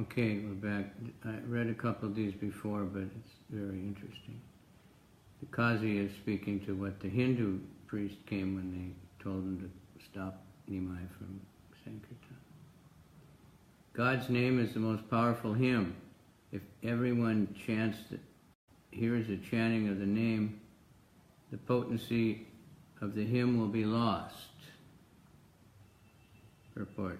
Okay, we're back. I read a couple of these before, but it's very interesting. The Qazi is speaking to what the Hindu priest came when they told him to stop Nimai from Sankirtan. God's name is the most powerful hymn. If everyone hears the chanting of the name, the potency of the hymn will be lost. Purport.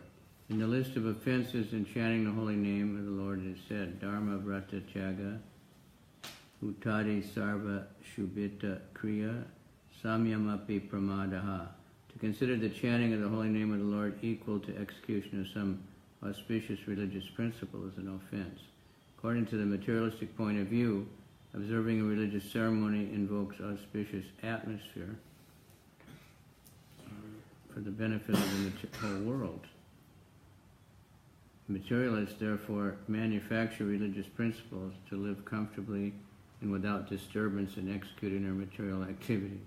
In the list of offenses in chanting the holy name of the Lord it is said, Dharma Vrata Tyaga, Uttadi Sarva Shubhita Kriya, Samyamapi Pramadaha. To consider the chanting of the holy name of the Lord equal to execution of some auspicious religious principle is an offense. According to the materialistic point of view, observing a religious ceremony invokes auspicious atmosphere for the benefit of the whole world. Materialists, therefore, manufacture religious principles to live comfortably and without disturbance in executing their material activities.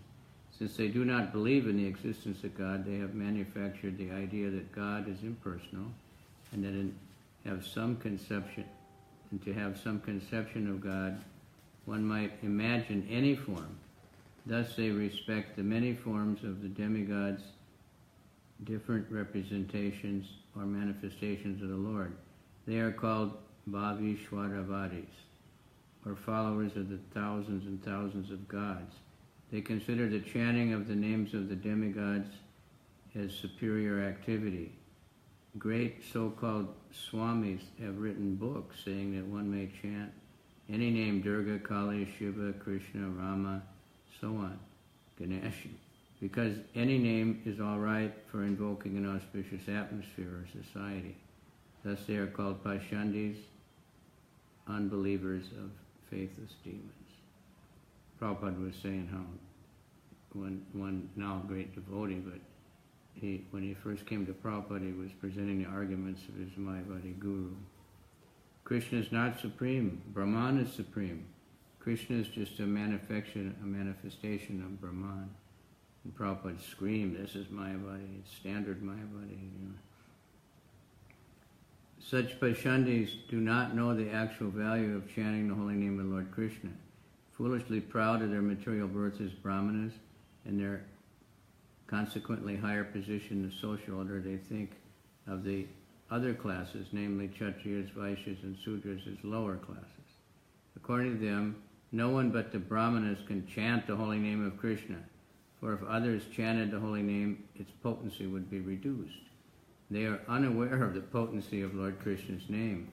Since they do not believe in the existence of God, they have manufactured the idea that God is impersonal, and that to have some conception of God, one might imagine any form. Thus they respect the many forms of the demigods, different representations or manifestations of the Lord. They are called Bhavishwaravadis, or followers of the thousands and thousands of gods. They consider the chanting of the names of the demigods as superior activity. Great so-called Swamis have written books saying that one may chant any name, Durga, Kali, Shiva, Krishna, Rama, so on, Ganesh, because any name is all right for invoking an auspicious atmosphere or society. Thus they are called Pashandis, unbelievers of faithless demons. Prabhupada was saying how one now great devotee, but when he first came to Prabhupada, he was presenting the arguments of his Mayavadi guru. Krishna is not supreme. Brahman is supreme. Krishna is just a manifestation of Brahman. And Prabhupada screamed, this is Mayavadi, it's standard Mayavadi. Such Pashandis do not know the actual value of chanting the holy name of Lord Krishna. Foolishly proud of their material birth as Brahmanas and their consequently higher position in the social order, they think of the other classes, namely Kshatriyas, Vaishyas, and Sudras, as lower classes. According to them, no one but the Brahmanas can chant the holy name of Krishna, for if others chanted the holy name, its potency would be reduced. They are unaware of the potency of Lord Krishna's name.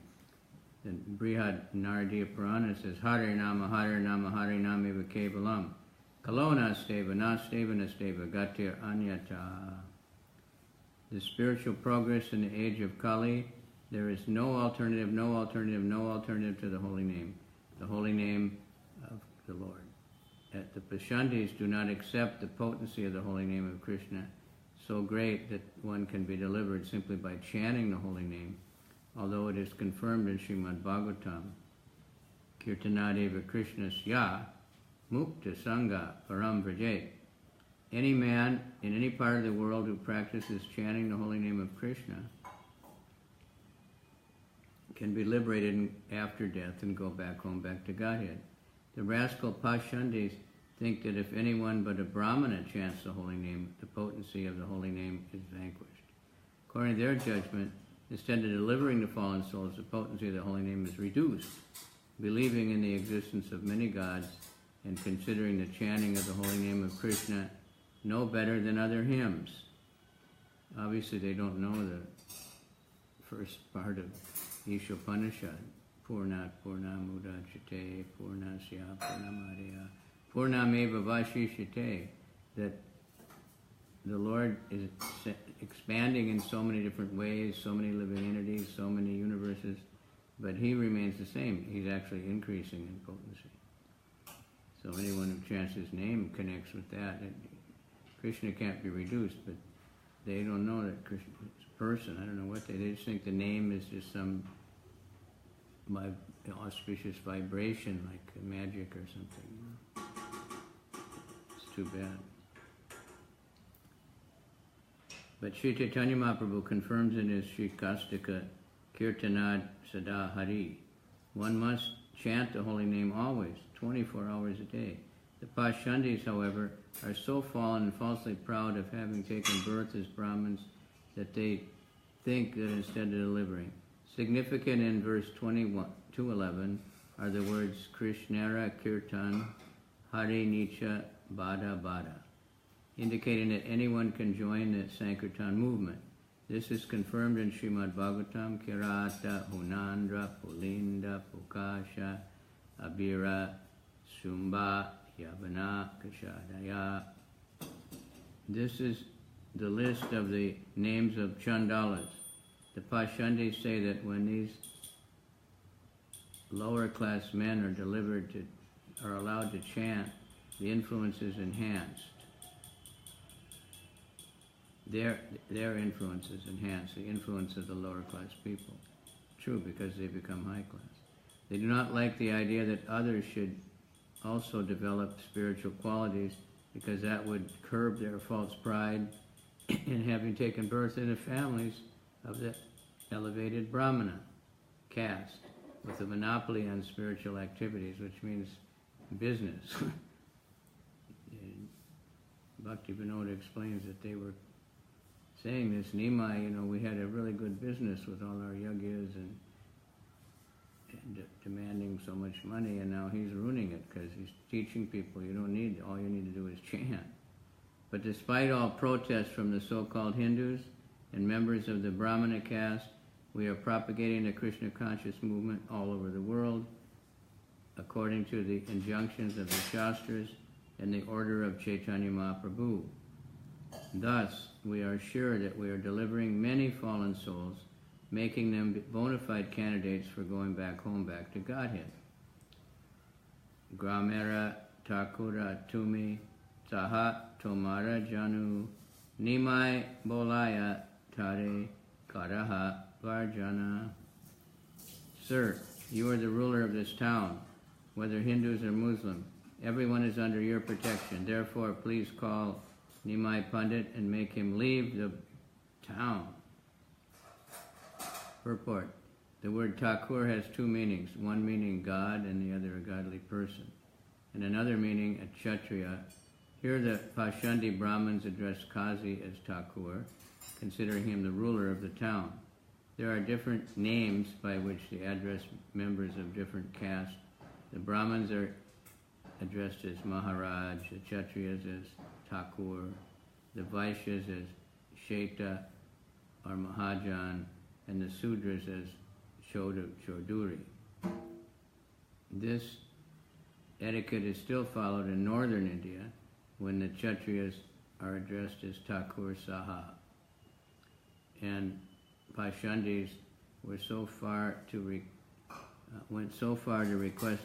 The Brihad Naradiya Purana says, Hare Nama, Hare Nama, Hare Nama Eva Kevalam, Kalona Steva, Nasteva Nasteva, Gatir Anyata. The spiritual progress in the age of Kali, there is no alternative to the holy name of the Lord. The Pashandis do not accept the potency of the holy name of Krishna, so great that one can be delivered simply by chanting the holy name, although it is confirmed in Srimad Bhagavatam, Kirtanadeva Krishnasya Mukta Sangha Param Vrajet. Any man in any part of the world who practices chanting the holy name of Krishna can be liberated after death and go back home, back to Godhead. The rascal Pashandis think that if anyone but a Brahmana chants the holy name, the potency of the holy name is vanquished. According to their judgment, instead of delivering the fallen souls, the potency of the holy name is reduced. Believing in the existence of many gods and considering the chanting of the holy name of Krishna no better than other hymns. Obviously they don't know the first part of Ishopanishad. Purnat Purnamudachate Purnasya Purnamadaya Purnameva Vashishate, that the Lord is expanding in so many different ways, so many living entities, so many universes, but He remains the same. He's actually increasing in potency. So anyone who chants His name connects with that. Krishna can't be reduced, but they don't know that Krishna is a person. I don't know what they just think the name is just some auspicious vibration, like magic or something. It's too bad. But Sri Caitanya Mahaprabhu confirms in his Sri Kastika Kirtanad Sada Hari. One must chant the holy name always, 24 hours a day. The Pashandis, however, are so fallen and falsely proud of having taken birth as Brahmins that they think that instead of delivering. Significant in verse 211 are the words Krishnara Kirtan Hari Nicha Bada Bada, indicating that anyone can join the Sankirtan movement. This is confirmed in Srimad Bhagavatam, Kirata, Hunandra, Pulinda, Pukasha, Abira, Shumba, Yavana, Kashadaya. This is the list of the names of Chandalas. The Pashandis say that when these lower class men are allowed to chant, the influence is enhanced. Their influence is enhanced, the influence of the lower class people. True, because they become high class. They do not like the idea that others should also develop spiritual qualities, because that would curb their false pride in having taken birth in the families of the elevated Brahmana caste with a monopoly on spiritual activities, which means business. Bhakti Vinod explains that they were saying this, Nimai, we had a really good business with all our yajnas and demanding so much money, and now he's ruining it because he's teaching people all you need to do is chant. But despite all protests from the so-called Hindus and members of the Brahmana caste, we are propagating the Krishna conscious movement all over the world according to the injunctions of the Shastras and the order of Caitanya Mahaprabhu. Thus, we are sure that we are delivering many fallen souls, making them bona fide candidates for going back home, back to Godhead. Gramera Takura Tumi Taha Tomara Janu Nimai Bolaya Tare Karaha Varjana. Sir, you are the ruler of this town, whether Hindus or Muslim. Everyone is under your protection. Therefore, please call Nimai Pandit and make him leave the town. Purport. The word Thakur has two meanings, one meaning God and the other a godly person, and another meaning a Kshatriya. Here the Pashandi Brahmins address Kazi as Thakur, considering him the ruler of the town. There are different names by which they address members of different castes. The Brahmins are addressed as Maharaj, the Kshatriyas as Thakur, the Vaishyas as Sheta or Mahajan, and the Sudras as Chaudhuri. This etiquette is still followed in northern India when the Kshatriyas are addressed as Thakur Sahab. And Pashandis went so far to request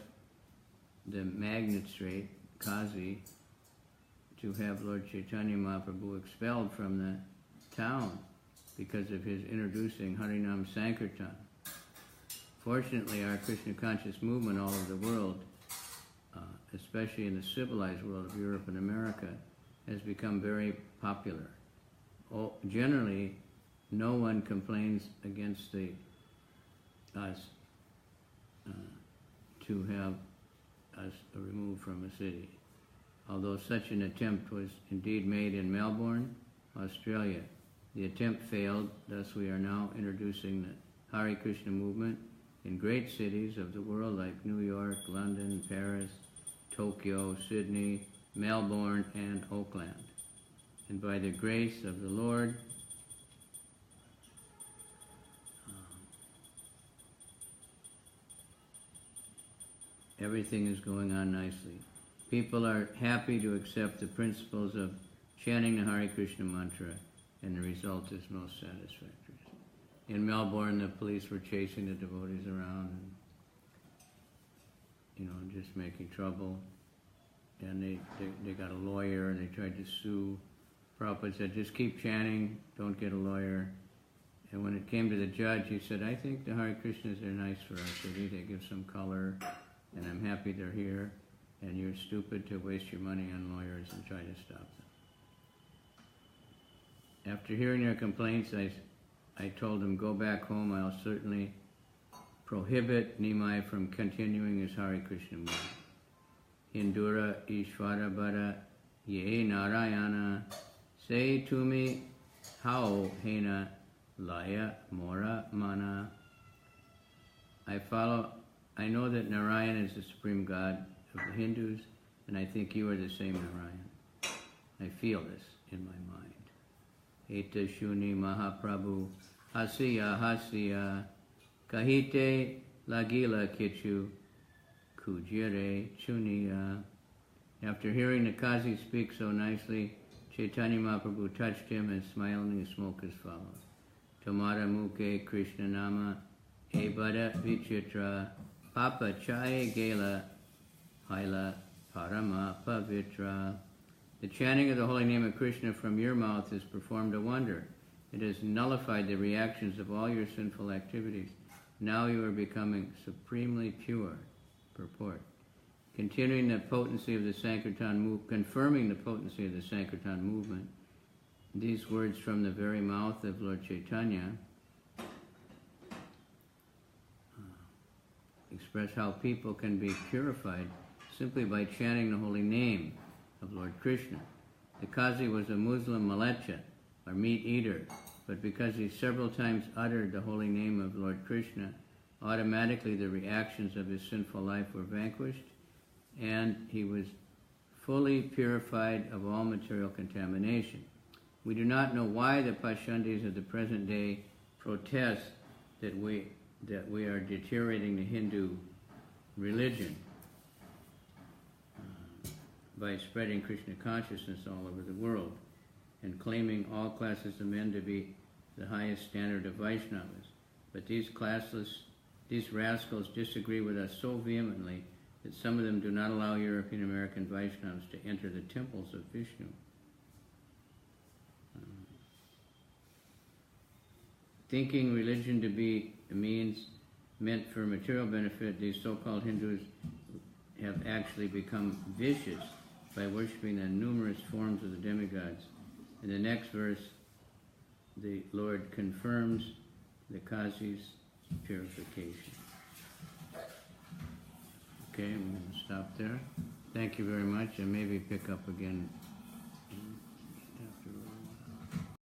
the magistrate, Kazi, to have Lord Chaitanya Mahaprabhu expelled from the town because of his introducing Harinam Sankirtan. Fortunately, our Krishna conscious movement all over the world, especially in the civilized world of Europe and America, has become very popular. Generally, no one complains against us to have us removed from a city. Although such an attempt was indeed made in Melbourne, Australia. The attempt failed, thus we are now introducing the Hare Krishna movement in great cities of the world like New York, London, Paris, Tokyo, Sydney, Melbourne, and Oakland. And by the grace of the Lord, everything is going on nicely. People are happy to accept the principles of chanting the Hare Krishna mantra, and the result is most satisfactory. In Melbourne, the police were chasing the devotees around and, just making trouble. And they got a lawyer, and they tried to sue. Prabhupada said, just keep chanting, don't get a lawyer. And when it came to the judge, he said, I think the Hare Krishnas are nice for us. They give some color, and I'm happy they're here. And you're stupid to waste your money on lawyers and try to stop them. After hearing their complaints, I I told him, go back home, I'll certainly prohibit Nimai from continuing his Hare Krishna movement. Hindura Ishvara Bara Ye Narayana, say to me, how hena laya mora mana. I know that Narayan is the supreme God of the Hindus, and I think you are the same Narayan. I feel this in my mind. Eta Shuni Mahaprabhu Hasiya Hasiya Kahite Lagila Kichu Kujire Chuniya. After hearing the Kazi speak so nicely, Caitanya Mahaprabhu touched him and smiling spoke as follows. Tomara Mukhe Krishna Nama Ebada Vichitra Papa Chaye Gela Haila Parama Pavitra. The chanting of the holy name of Krishna from your mouth has performed a wonder. It has nullified the reactions of all your sinful activities. Now you are becoming supremely pure. Purport. Continuing the potency of the Sankirtan movement, confirming the potency of the Sankirtan movement, these words from the very mouth of Lord Chaitanya express how people can be purified simply by chanting the holy name of Lord Krishna. The Kazi was a Muslim malecha, or meat eater, but because he several times uttered the holy name of Lord Krishna, automatically the reactions of his sinful life were vanquished, and he was fully purified of all material contamination. We do not know why the Pashandis of the present day protest that we are deteriorating the Hindu religion by spreading Krishna consciousness all over the world and claiming all classes of men to be the highest standard of Vaishnavas. But these rascals disagree with us so vehemently that some of them do not allow European American Vaishnavas to enter the temples of Vishnu. Thinking religion to be a means meant for material benefit, these so-called Hindus have actually become vicious by worshipping the numerous forms of the demigods. In the next verse, the Lord confirms the Kazi's purification. Okay, I'm going to stop there. Thank you very much, and maybe pick up again